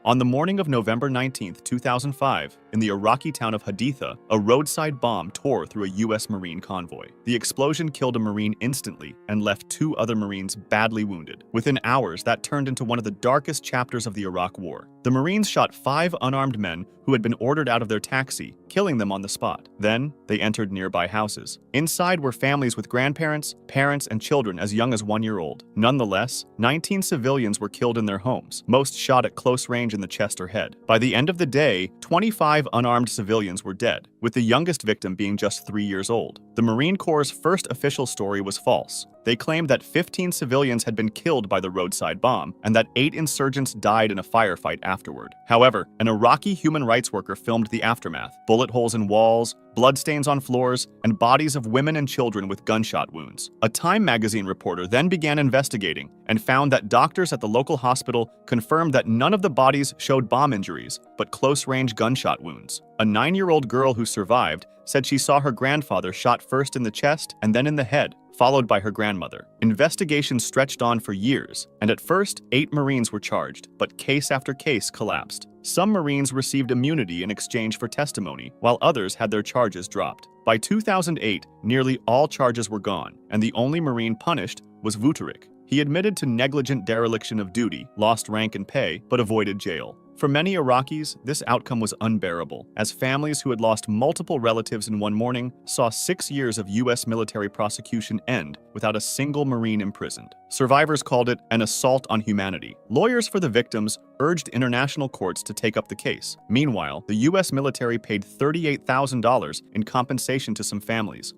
On the morning of November 19, 2005, in the Iraqi town of Haditha, a roadside bomb tore through a U.S. Marine convoy. The explosion killed a Marine instantly and left 2 other Marines badly wounded. Within hours, that turned into one of the darkest chapters of the Iraq War. The Marines shot 5 unarmed men who had been ordered out of their taxi, killing them on the spot. Then, they entered nearby houses. Inside were families with grandparents, parents, and children as young as 1 year old. Nonetheless, 19 civilians were killed in their homes, most shot at close range in the chest or head. By the end of the day, 25 unarmed civilians were dead, with the youngest victim being just 3 years old. The Marine Corps' first official story was false. They claimed that 15 civilians had been killed by the roadside bomb, and that 8 insurgents died in a firefight afterward. However, an Iraqi human rights worker filmed the aftermath: bullet holes in walls, bloodstains on floors, and bodies of women and children with gunshot wounds. A Time magazine reporter then began investigating and found that doctors at the local hospital confirmed that none of the bodies showed bomb injuries, but close-range gunshot wounds. A 9-year-old girl who survived said she saw her grandfather shot first in the chest and then in the head, followed by her grandmother. Investigations stretched on for years, and at first, 8 Marines were charged, but case after case collapsed. Some Marines received immunity in exchange for testimony, while others had their charges dropped. By 2008, nearly all charges were gone, and the only Marine punished was Vuterik. He admitted to negligent dereliction of duty, lost rank and pay, but avoided jail. For many Iraqis, this outcome was unbearable, as families who had lost multiple relatives in one morning saw 6 years of U.S. military prosecution end without a single Marine imprisoned. Survivors called it an assault on humanity. Lawyers for the victims urged international courts to take up the case. Meanwhile, the U.S. military paid $38,000 in compensation to some families.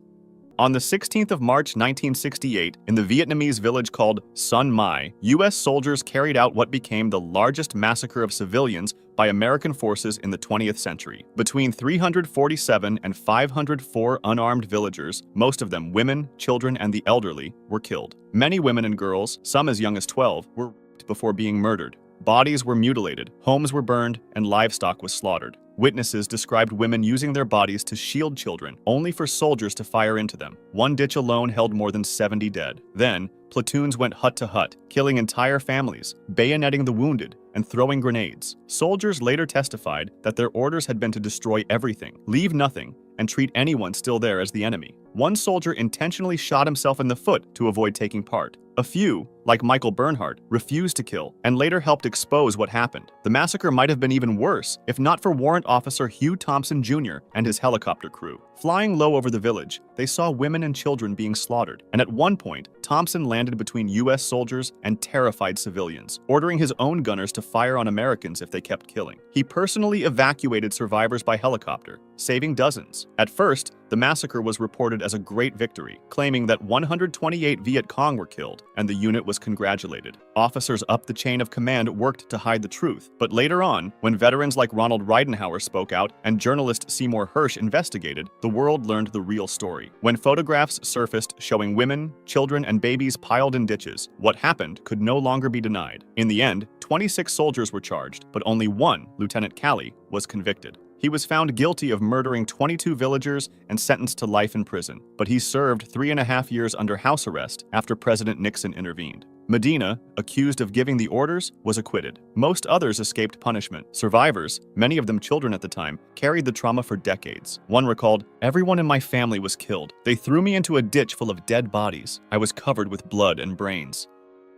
On the 16th of March 1968, in the Vietnamese village called Sun Mai, U.S. soldiers carried out what became the largest massacre of civilians by American forces in the 20th century. Between 347 and 504 unarmed villagers, most of them women, children, and the elderly, were killed. Many women and girls, some as young as 12, were raped before being murdered. Bodies were mutilated, homes were burned, and livestock was slaughtered. Witnesses described women using their bodies to shield children, only for soldiers to fire into them. One ditch alone held more than 70 dead. Then, platoons went hut to hut, killing entire families, bayoneting the wounded, and throwing grenades. Soldiers later testified that their orders had been to destroy everything, leave nothing, and treat anyone still there as the enemy. One soldier intentionally shot himself in the foot to avoid taking part. A few, like Michael Bernhardt, refused to kill and later helped expose what happened. The massacre might have been even worse if not for Warrant Officer Hugh Thompson Jr. and his helicopter crew. Flying low over the village, they saw women and children being slaughtered, and at one point, Thompson landed between U.S. soldiers and terrified civilians, ordering his own gunners to fire on Americans if they kept killing. He personally evacuated survivors by helicopter, saving dozens. At first, the massacre was reported as a great victory, claiming that 128 Viet Cong were killed, and the unit was congratulated. Officers up the chain of command worked to hide the truth, but later on, when veterans like Ronald Ridenhour spoke out and journalist Seymour Hersh investigated, the world learned the real story. When photographs surfaced showing women, children, and babies piled in ditches, what happened could no longer be denied. In the end, 26 soldiers were charged, but only one, Lieutenant Calley, was convicted. He was found guilty of murdering 22 villagers and sentenced to life in prison, but he served 3.5 years under house arrest after President Nixon intervened. Medina, accused of giving the orders, was acquitted. Most others escaped punishment. Survivors, many of them children at the time, carried the trauma for decades. One recalled, "Everyone in my family was killed. They threw me into a ditch full of dead bodies. I was covered with blood and brains."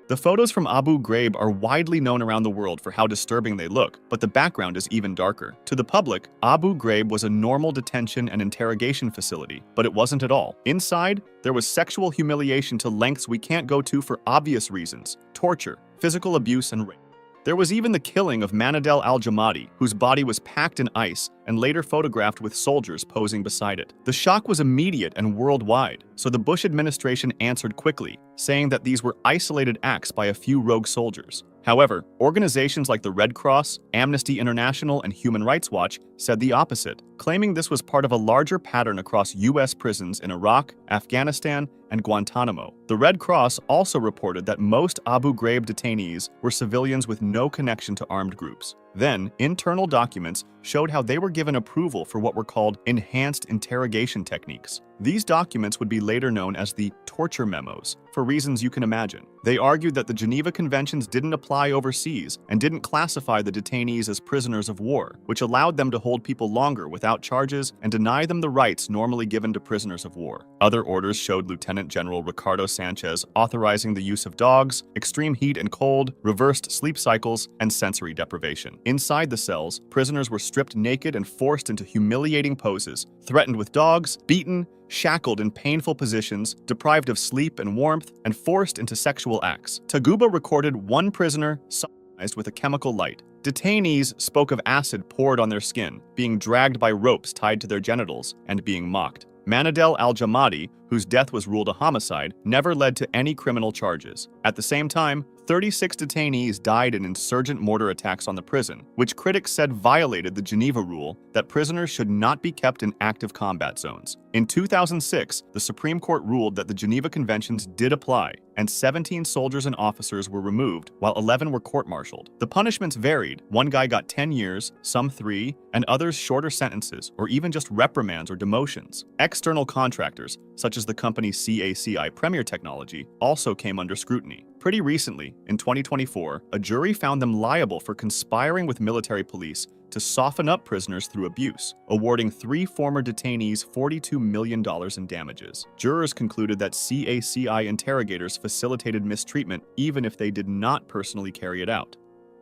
The photos from Abu Ghraib are widely known around the world for how disturbing they look, but the background is even darker. To the public, Abu Ghraib was a normal detention and interrogation facility, but it wasn't at all. Inside, there was sexual humiliation to lengths we can't go to for obvious reasons: torture, physical abuse, and rape. There was even the killing of Manadel al-Jamadi, whose body was packed in ice and later photographed with soldiers posing beside it. The shock was immediate and worldwide, so the Bush administration answered quickly, saying that these were isolated acts by a few rogue soldiers. However, organizations like the Red Cross, Amnesty International, and Human Rights Watch said the opposite, claiming this was part of a larger pattern across U.S. prisons in Iraq, Afghanistan, and Guantanamo. The Red Cross also reported that most Abu Ghraib detainees were civilians with no connection to armed groups. Then, internal documents showed how they were given approval for what were called enhanced interrogation techniques. These documents would be later known as the torture memos, for reasons you can imagine. They argued that the Geneva Conventions didn't apply overseas and didn't classify the detainees as prisoners of war, which allowed them to hold people longer without charges and deny them the rights normally given to prisoners of war. Other orders showed Lieutenant General Ricardo Sanchez authorizing the use of dogs, extreme heat and cold, reversed sleep cycles, and sensory deprivation. Inside the cells, prisoners were stripped naked and forced into humiliating poses, threatened with dogs, beaten, shackled in painful positions, deprived of sleep and warmth, and forced into sexual acts. Taguba recorded one prisoner sodomized with a chemical light. Detainees spoke of acid poured on their skin, being dragged by ropes tied to their genitals, and being mocked. Manadel al-Jamadi, whose death was ruled a homicide, never led to any criminal charges. At the same time, 36 detainees died in insurgent mortar attacks on the prison, which critics said violated the Geneva rule that prisoners should not be kept in active combat zones. In 2006, the Supreme Court ruled that the Geneva Conventions did apply, and 17 soldiers and officers were removed, while 11 were court-martialed. The punishments varied. One guy got 10 years, some 3, and others shorter sentences, or even just reprimands or demotions. External contractors, such as the company CACI Premier Technology, also came under scrutiny. Pretty recently, in 2024, a jury found them liable for conspiring with military police to soften up prisoners through abuse, awarding 3 former detainees $42 million in damages. Jurors concluded that CACI interrogators facilitated mistreatment even if they did not personally carry it out.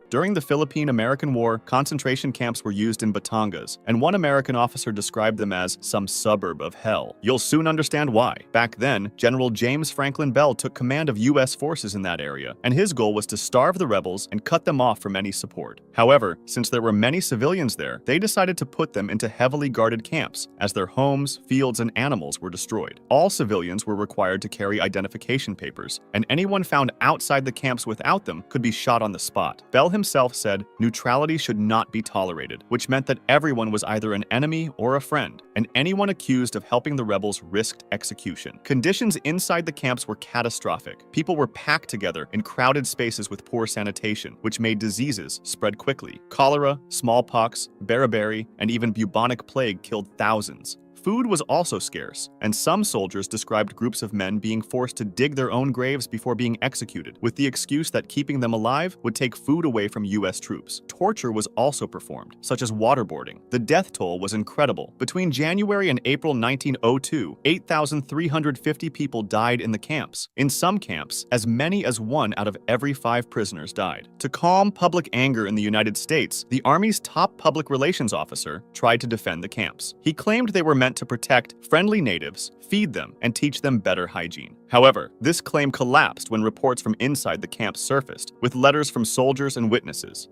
During the Philippine-American War, concentration camps were used in Batangas, and one American officer described them as some suburb of hell. You'll soon understand why. Back then, General James Franklin Bell took command of U.S. forces in that area, and his goal was to starve the rebels and cut them off from any support. However, since there were many civilians there, they decided to put them into heavily guarded camps, as their homes, fields, and animals were destroyed. All civilians were required to carry identification papers, and anyone found outside the camps without them could be shot on the spot. Bell himself said neutrality should not be tolerated, which meant that everyone was either an enemy or a friend, and anyone accused of helping the rebels risked execution. Conditions inside the camps were catastrophic. People were packed together in crowded spaces with poor sanitation, which made diseases spread quickly. Cholera, smallpox, beriberi, and even bubonic plague killed thousands. Food was also scarce, and some soldiers described groups of men being forced to dig their own graves before being executed, with the excuse that keeping them alive would take food away from U.S. troops. Torture was also performed, such as waterboarding. The death toll was incredible. Between January and April 1902, 8,350 people died in the camps. In some camps, as many as 1 out of every 5 prisoners died. To calm public anger in the United States, the Army's top public relations officer tried to defend the camps. He claimed they were meant to protect friendly natives, feed them, and teach them better hygiene. However, this claim collapsed when reports from inside the camp surfaced, with letters from soldiers and witnesses.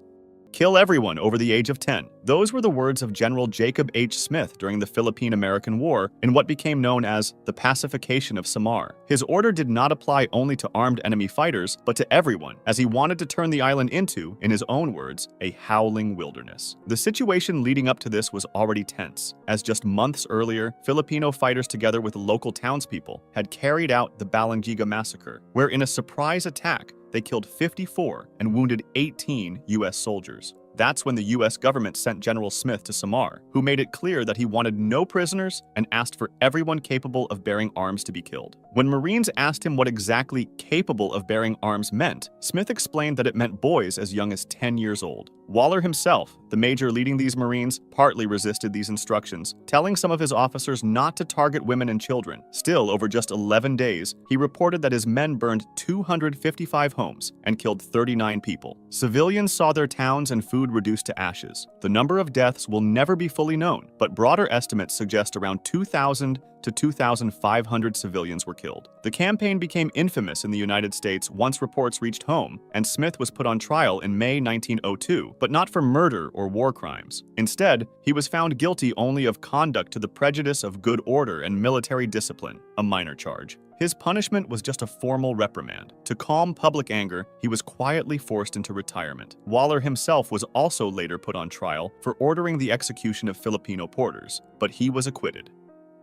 Kill everyone over the age of 10. Those were the words of General Jacob H. Smith during the Philippine-American War in what became known as the Pacification of Samar. His order did not apply only to armed enemy fighters, but to everyone, as he wanted to turn the island into, in his own words, a howling wilderness. The situation leading up to this was already tense, as just months earlier, Filipino fighters together with local townspeople had carried out the Ghraib Massacre, where in a surprise attack, they killed 54 and wounded 18 U.S. soldiers. That's when the U.S. government sent General Smith to Samar, who made it clear that he wanted no prisoners and asked for everyone capable of bearing arms to be killed. When Marines asked him what exactly capable of bearing arms meant, Smith explained that it meant boys as young as 10 years old. Waller himself, the major leading these Marines, partly resisted these instructions, telling some of his officers not to target women and children. Still, over just 11 days, he reported that his men burned 255 homes and killed 39 people. Civilians saw their towns and food reduced to ashes. The number of deaths will never be fully known, but broader estimates suggest around 2,000 to 2,500 civilians were killed. The campaign became infamous in the United States once reports reached home, and Smith was put on trial in May 1902, but not for murder or war crimes. Instead, he was found guilty only of conduct to the prejudice of good order and military discipline, a minor charge. His punishment was just a formal reprimand. To calm public anger, he was quietly forced into retirement. Waller himself was also later put on trial for ordering the execution of Filipino porters, but he was acquitted.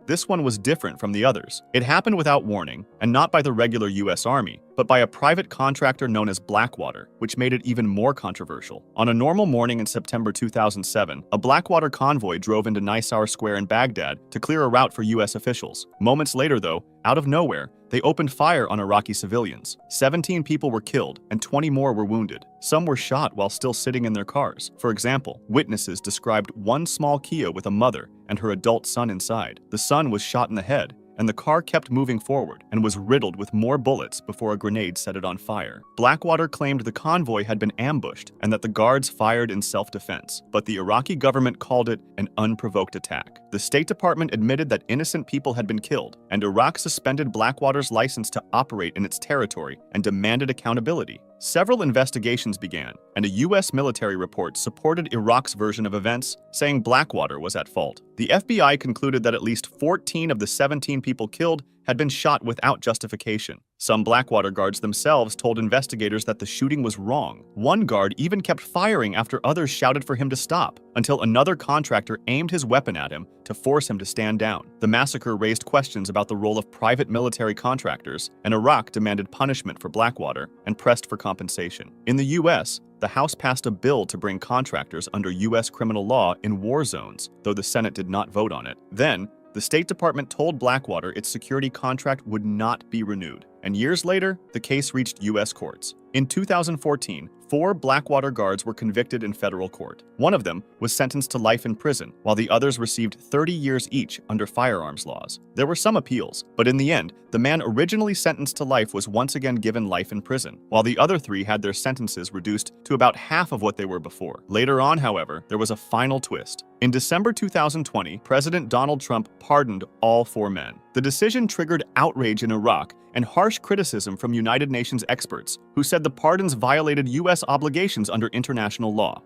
This one was different from the others. It happened without warning, and not by the regular US Army, but by a private contractor known as Blackwater, which made it even more controversial. On a normal morning in September 2007, a Blackwater convoy drove into Nisour Square in Baghdad to clear a route for US officials. Moments later, though, out of nowhere, they opened fire on Iraqi civilians. 17 people were killed, and 20 more were wounded. Some were shot while still sitting in their cars. For example, witnesses described one small Kia with a mother and her adult son inside. The son was shot in the head, and the car kept moving forward and was riddled with more bullets before a grenade set it on fire. Blackwater claimed the convoy had been ambushed and that the guards fired in self-defense, but the Iraqi government called it an unprovoked attack. The State Department admitted that innocent people had been killed, and Iraq suspended Blackwater's license to operate in its territory and demanded accountability. Several investigations began, and a US military report supported Iraq's version of events, saying Blackwater was at fault. The FBI concluded that at least 14 of the 17 people killed had been shot without justification. Some Blackwater guards themselves told investigators that the shooting was wrong. One guard even kept firing after others shouted for him to stop, until another contractor aimed his weapon at him to force him to stand down. The massacre raised questions about the role of private military contractors, and Iraq demanded punishment for Blackwater and pressed for compensation. In the US, the House passed a bill to bring contractors under US criminal law in war zones, though the Senate did not vote on it. Then, the State Department told Blackwater its security contract would not be renewed, and years later, the case reached US courts. In 2014, 4 Blackwater guards were convicted in federal court. One of them was sentenced to life in prison, while the others received 30 years each under firearms laws. There were some appeals, but in the end, the man originally sentenced to life was once again given life in prison, while the other 3 had their sentences reduced to about half of what they were before. Later on, however, there was a final twist. In December 2020, President Donald Trump pardoned all 4 men. The decision triggered outrage in Iraq and harsh criticism from United Nations experts, who said the pardons violated US obligations under international law.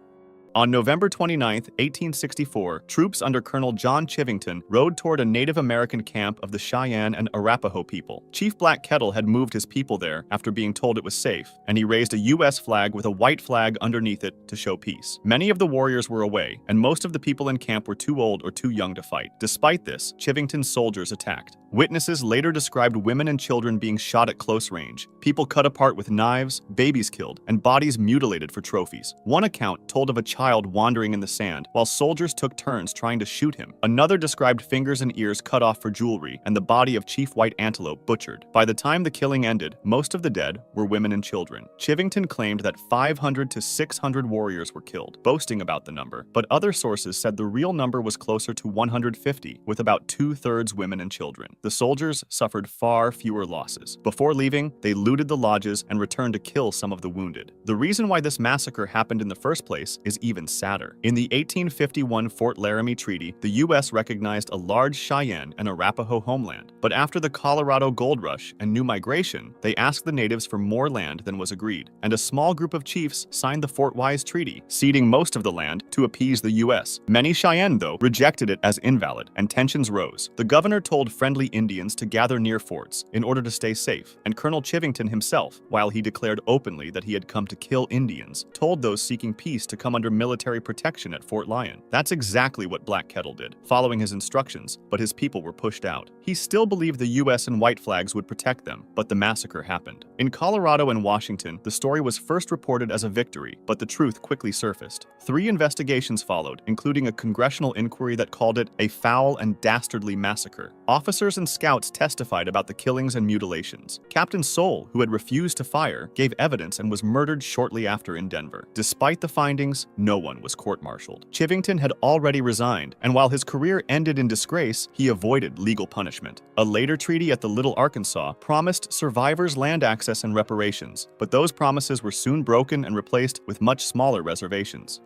On November 29, 1864, troops under Colonel John Chivington rode toward a Native American camp of the Cheyenne and Arapaho people. Chief Black Kettle had moved his people there after being told it was safe, and he raised a US flag with a white flag underneath it to show peace. Many of the warriors were away, and most of the people in camp were too old or too young to fight. Despite this, Chivington's soldiers attacked. Witnesses later described women and children being shot at close range, people cut apart with knives, babies killed, and bodies mutilated for trophies. One account told of a child wandering in the sand, while soldiers took turns trying to shoot him. Another described fingers and ears cut off for jewelry, and the body of Chief White Antelope butchered. By the time the killing ended, most of the dead were women and children. Chivington claimed that 500 to 600 warriors were killed, boasting about the number, but other sources said the real number was closer to 150, with about 2/3 women and children. The soldiers suffered far fewer losses. Before leaving, they looted the lodges and returned to kill some of the wounded. The reason why this massacre happened in the first place is even sadder. In the 1851 Fort Laramie Treaty, the US recognized a large Cheyenne and Arapaho homeland. But after the Colorado Gold Rush and new migration, they asked the natives for more land than was agreed, and a small group of chiefs signed the Fort Wise Treaty, ceding most of the land to appease the US. Many Cheyenne, though, rejected it as invalid, and tensions rose. The governor told friendly Indians to gather near forts in order to stay safe, and Colonel Chivington himself, while he declared openly that he had come to kill Indians, told those seeking peace to come under military protection at Fort Lyon. That's exactly what Black Kettle did, following his instructions, but his people were pushed out. He still believed the US and white flags would protect them, but the massacre happened. In Colorado and Washington, the story was first reported as a victory, but the truth quickly surfaced. 3 investigations followed, including a congressional inquiry that called it a foul and dastardly massacre. Officers and scouts testified about the killings and mutilations. Captain Soule, who had refused to fire, gave evidence and was murdered shortly after in Denver. Despite the findings, no one was court-martialed. Chivington had already resigned, and while his career ended in disgrace, he avoided legal punishment. A later treaty at the Little Arkansas promised survivors land access and reparations, but those promises were soon broken and replaced with much smaller reservations.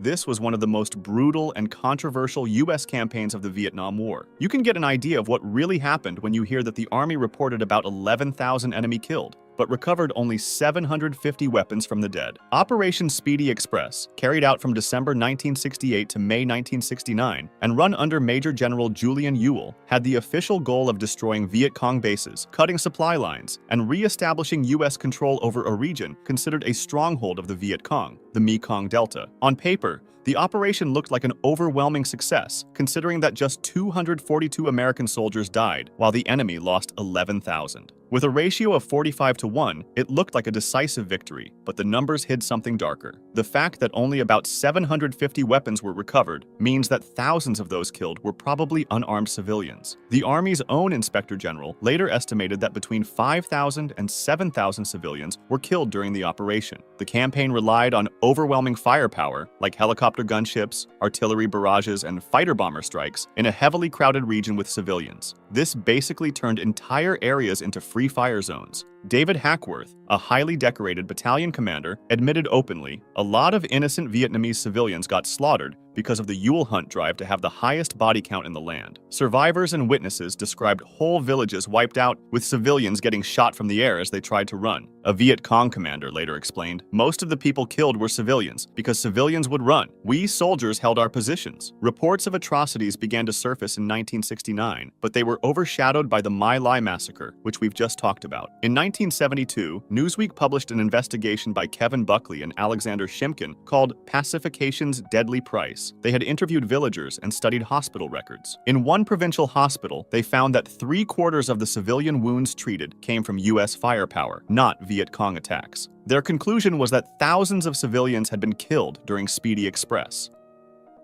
This was one of the most brutal and controversial US campaigns of the Vietnam War. You can get an idea of what really happened when you hear that the Army reported about 11,000 enemy killed. but recovered only 750 weapons from the dead. Operation Speedy Express, carried out from December 1968 to May 1969 and run under Major General Julian Ewell, had the official goal of destroying Viet Cong bases, cutting supply lines, and re-establishing U.S. control over a region considered a stronghold of the Viet Cong, the Mekong Delta. On paper, the operation looked like an overwhelming success, considering that just 242 American soldiers died, while the enemy lost 11,000. With a ratio of 45-1, it looked like a decisive victory, but the numbers hid something darker. The fact that only about 750 weapons were recovered means that thousands of those killed were probably unarmed civilians. The Army's own Inspector General later estimated that between 5,000 and 7,000 civilians were killed during the operation. The campaign relied on overwhelming firepower, like helicopter gunships, artillery barrages, and fighter bomber strikes, in a heavily crowded region with civilians. This basically turned entire areas into free fire zones. David Hackworth, a highly decorated battalion commander, admitted openly, "A lot of innocent Vietnamese civilians got slaughtered because of the Yule Hunt drive to have the highest body count in the land." Survivors and witnesses described whole villages wiped out, with civilians getting shot from the air as they tried to run. A Viet Cong commander later explained, "Most of the people killed were civilians, because civilians would run. We soldiers held our positions." Reports of atrocities began to surface in 1969, but they were overshadowed by the My Lai Massacre, which we've just talked about. In 1972, Newsweek published an investigation by Kevin Buckley and Alexander Shimkin called Pacification's Deadly Price. They had interviewed villagers and studied hospital records. In one provincial hospital, they found that 3/4 of the civilian wounds treated came from U.S. firepower, not Viet Cong attacks. Their conclusion was that thousands of civilians had been killed during Speedy Express.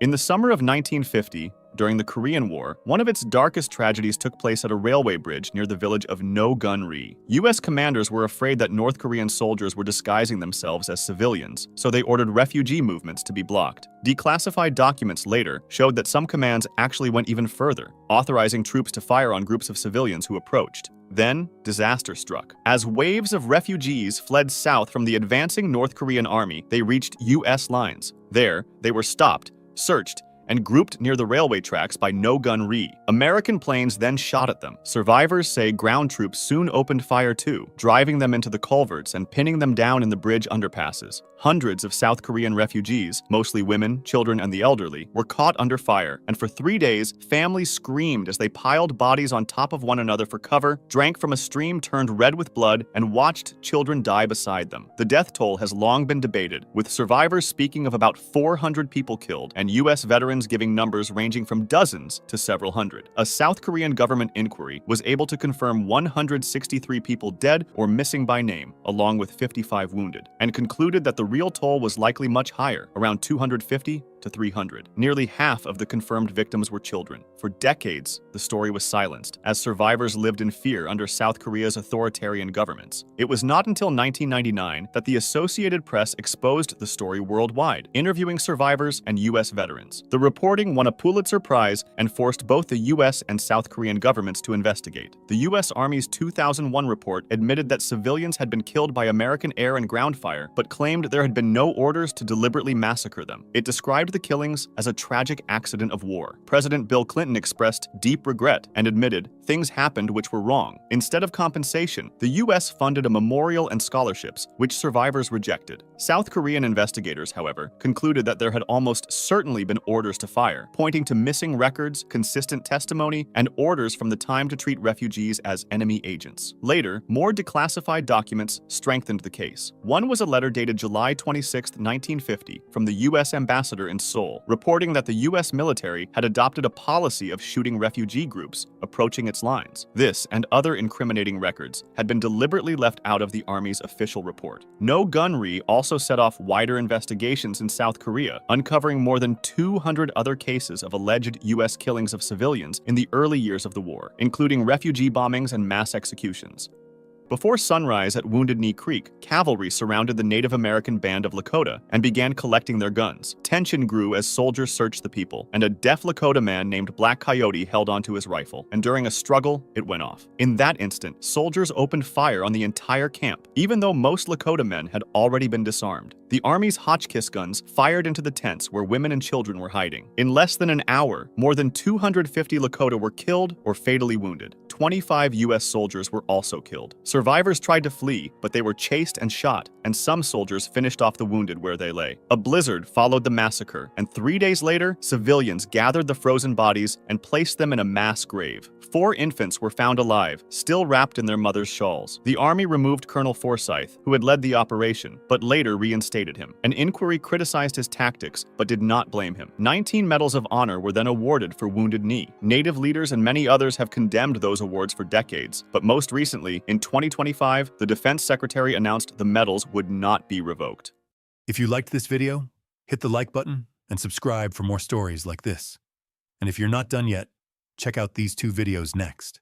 In the summer of 1950, during the Korean War, one of its darkest tragedies took place at a railway bridge near the village of No Gun Ri. U.S. commanders were afraid that North Korean soldiers were disguising themselves as civilians, so they ordered refugee movements to be blocked. Declassified documents later showed that some commands actually went even further, authorizing troops to fire on groups of civilians who approached. Then, disaster struck. As waves of refugees fled south from the advancing North Korean army, they reached U.S. lines. There, they were stopped, searched, and grouped near the railway tracks by No Gun Ri. American planes then shot at them. Survivors say ground troops soon opened fire too, driving them into the culverts and pinning them down in the bridge underpasses. Hundreds of South Korean refugees, mostly women, children, and the elderly, were caught under fire, and for 3 days, families screamed as they piled bodies on top of one another for cover, drank from a stream turned red with blood, and watched children die beside them. The death toll has long been debated, with survivors speaking of about 400 people killed, and U.S. veterans giving numbers ranging from dozens to several hundred. A South Korean government inquiry was able to confirm 163 people dead or missing by name, along with 55 wounded, and concluded that the real toll was likely much higher, around 250 to 300. Nearly half of the confirmed victims were children. For decades, the story was silenced, as survivors lived in fear under South Korea's authoritarian governments. It was not until 1999 that the Associated Press exposed the story worldwide, interviewing survivors and U.S. veterans. The reporting won a Pulitzer Prize and forced both the U.S. and South Korean governments to investigate. The U.S. Army's 2001 report admitted that civilians had been killed by American air and ground fire, but claimed there had been no orders to deliberately massacre them. It described the killings as a tragic accident of war. President Bill Clinton expressed deep regret and admitted things happened which were wrong. Instead of compensation, the U.S. funded a memorial and scholarships, which survivors rejected. South Korean investigators, however, concluded that there had almost certainly been orders to fire, pointing to missing records, consistent testimony, and orders from the time to treat refugees as enemy agents. Later, more declassified documents strengthened the case. One was a letter dated July 26, 1950, from the U.S. ambassador in Seoul, reporting that the U.S. military had adopted a policy of shooting refugee groups approaching its lines. This and other incriminating records had been deliberately left out of the Army's official report. No Gun Ri also set off wider investigations in South Korea, uncovering more than 200 other cases of alleged U.S. killings of civilians in the early years of the war, including refugee bombings and mass executions. Before sunrise at Wounded Knee Creek, cavalry surrounded the Native American band of Lakota and began collecting their guns. Tension grew as soldiers searched the people, and a deaf Lakota man named Black Coyote held onto his rifle, and during a struggle, it went off. In that instant, soldiers opened fire on the entire camp, even though most Lakota men had already been disarmed. The Army's Hotchkiss guns fired into the tents where women and children were hiding. In less than an hour, more than 250 Lakota were killed or fatally wounded. 25 U.S. soldiers were also killed. Survivors tried to flee, but they were chased and shot, and some soldiers finished off the wounded where they lay. A blizzard followed the massacre, and 3 days later, civilians gathered the frozen bodies and placed them in a mass grave. 4 infants were found alive, still wrapped in their mother's shawls. The army removed Colonel Forsyth, who had led the operation, but later reinstated him. An inquiry criticized his tactics, but did not blame him. 19 medals of honor were then awarded for Wounded Knee. Native leaders and many others have condemned those awards for decades, but most recently, in 2025, the Defense Secretary announced the medals would not be revoked. If you liked this video, hit the like button and subscribe for more stories like this. And if you're not done yet, check out these 2 videos next.